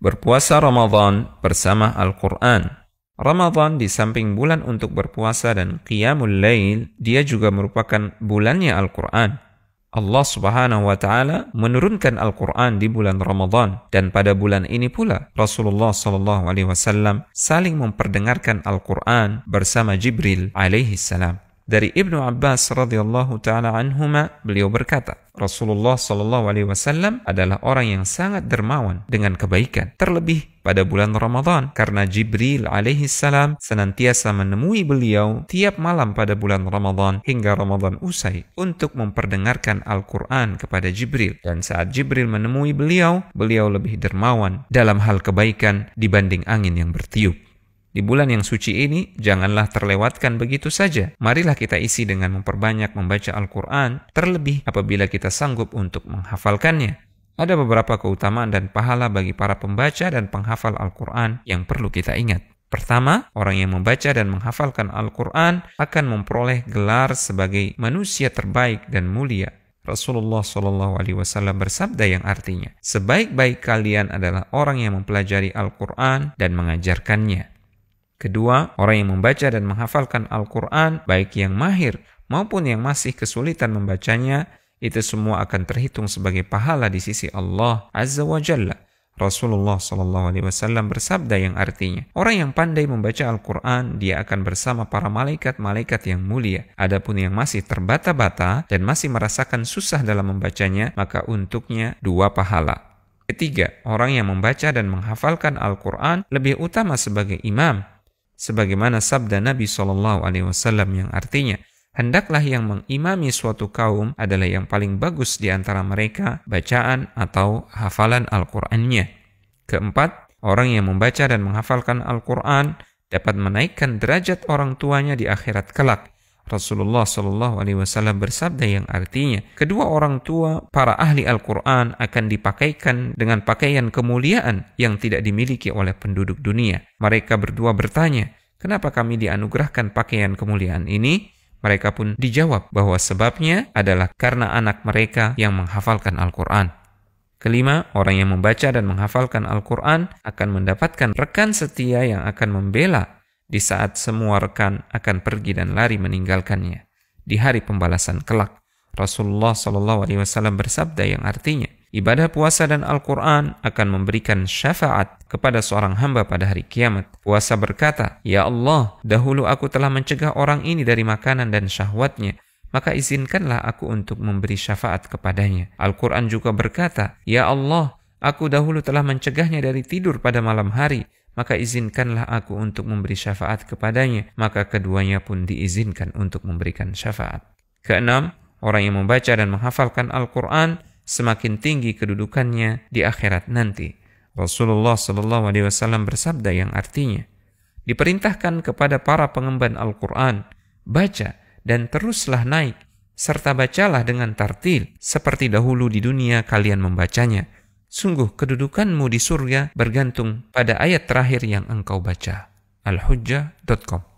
Berpuasa Ramadan bersama Al-Quran. Ramadan di samping bulan untuk berpuasa dan Qiyamul Lail, dia juga merupakan bulannya Al-Quran. Allah Subhanahu wa Ta'ala menurunkan Al-Quran di bulan Ramadan, dan pada bulan ini pula Rasulullah SAW saling memperdengarkan Al-Quran bersama Jibril alaihi salam. Dari Ibnu Abbas radhiyallahu ta'ala anhuma, beliau berkata, Rasulullah SAW adalah orang yang sangat dermawan dengan kebaikan, terlebih pada bulan Ramadan, karena Jibril alaihi salam senantiasa menemui beliau tiap malam pada bulan Ramadan hingga Ramadan usai untuk memperdengarkan Al-Quran kepada Jibril. Dan saat Jibril menemui beliau, beliau lebih dermawan dalam hal kebaikan dibanding angin yang bertiup. Di bulan yang suci ini, janganlah terlewatkan begitu saja. Marilah kita isi dengan memperbanyak membaca Al-Quran, terlebih apabila kita sanggup untuk menghafalkannya. Ada beberapa keutamaan dan pahala bagi para pembaca dan penghafal Al-Quran yang perlu kita ingat. Pertama, orang yang membaca dan menghafalkan Al-Quran akan memperoleh gelar sebagai manusia terbaik dan mulia. Rasulullah SAW bersabda yang artinya, sebaik-baik kalian adalah orang yang mempelajari Al-Quran dan mengajarkannya. Kedua, orang yang membaca dan menghafalkan Al-Quran, baik yang mahir maupun yang masih kesulitan membacanya, itu semua akan terhitung sebagai pahala di sisi Allah Azza wa Jalla. Rasulullah SAW bersabda yang artinya, orang yang pandai membaca Al-Quran, dia akan bersama para malaikat-malaikat yang mulia. Adapun yang masih terbata-bata dan masih merasakan susah dalam membacanya, maka untuknya 2 pahala. Ketiga, orang yang membaca dan menghafalkan Al-Quran lebih utama sebagai imam, sebagaimana sabda Nabi SAW yang artinya, hendaklah yang mengimami suatu kaum adalah yang paling bagus di antara mereka bacaan atau hafalan Al-Qurannya. Keempat, orang yang membaca dan menghafalkan Al-Quran dapat menaikkan derajat orang tuanya di akhirat kelak. Rasulullah SAW bersabda yang artinya, kedua orang tua para ahli Al-Quran akan dipakaikan dengan pakaian kemuliaan yang tidak dimiliki oleh penduduk dunia. Mereka berdua bertanya, kenapa kami dianugerahkan pakaian kemuliaan ini? Mereka pun dijawab bahwa sebabnya adalah karena anak mereka yang menghafalkan Al-Quran. Kelima, orang yang membaca dan menghafalkan Al-Quran akan mendapatkan rekan setia yang akan membela di saat semua rekan akan pergi dan lari meninggalkannya di hari pembalasan kelak. Rasulullah SAW bersabda yang artinya, ibadah puasa dan Al-Quran akan memberikan syafaat kepada seorang hamba pada hari kiamat. Puasa berkata, ya Allah, dahulu aku telah mencegah orang ini dari makanan dan syahwatnya, maka izinkanlah aku untuk memberi syafaat kepadanya. Al-Quran juga berkata, ya Allah, aku dahulu telah mencegahnya dari tidur pada malam hari, maka izinkanlah aku untuk memberi syafaat kepadanya, maka keduanya pun diizinkan untuk memberikan syafaat. Keenam, orang yang membaca dan menghafalkan Al-Quran semakin tinggi kedudukannya di akhirat nanti. Rasulullah SAW bersabda yang artinya, diperintahkan kepada para pengemban Al-Quran, baca dan teruslah naik, serta bacalah dengan tartil, seperti dahulu di dunia kalian membacanya. Sungguh kedudukanmu di surga bergantung pada ayat terakhir yang engkau baca. Al-Hujjah.com